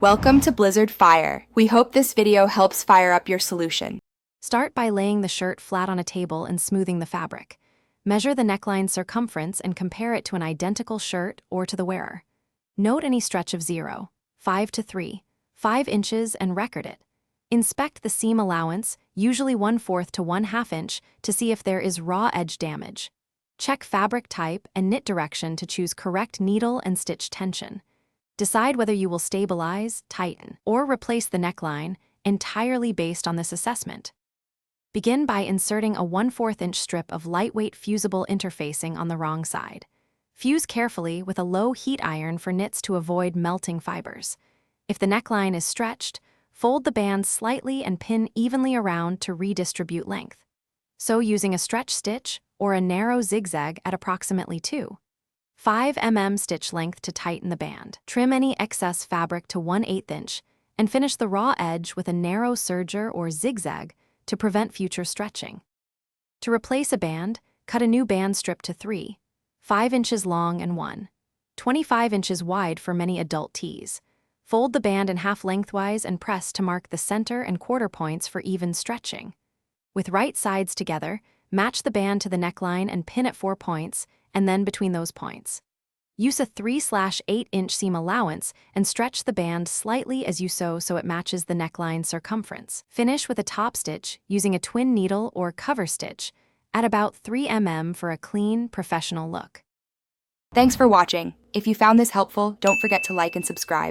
Welcome to Blizzard Fire. We hope this video helps fire up your solution. Start by laying the shirt flat on a table and smoothing the fabric. Measure the neckline circumference and compare it to an identical shirt or to the wearer. Note any stretch of 0, 5 to 3, 5 inches and record it. Inspect the seam allowance, usually 1/4 to 1/2 inch, to see if there is raw edge damage. Check fabric type and knit direction to choose correct needle and stitch tension. Decide whether you will stabilize, tighten, or replace the neckline entirely based on this assessment. Begin by inserting a 1/4 inch strip of lightweight fusible interfacing on the wrong side. Fuse carefully with a low heat iron for knits to avoid melting fibers. If the neckline is stretched, fold the band slightly and pin evenly around to redistribute length. Sew using a stretch stitch or a narrow zigzag at approximately 2.5 mm stitch length to tighten the band. Trim any excess fabric to 1/8 inch and finish the raw edge with a narrow serger or zigzag to prevent future stretching. To replace a band, cut a new band strip to 3.5 inches long and 1.25 inches wide for many adult tees. Fold the band in half lengthwise and press to mark the center and quarter points for even stretching. With right sides together, match the band to the neckline and pin at 4 points, and then between those points. Use a 3/8 inch seam allowance and stretch the band slightly as you sew so it matches the neckline circumference. Finish with a top stitch using a twin needle or cover stitch at about 3 mm for a clean, professional look. Thanks for watching. If you found this helpful, don't forget to like and subscribe.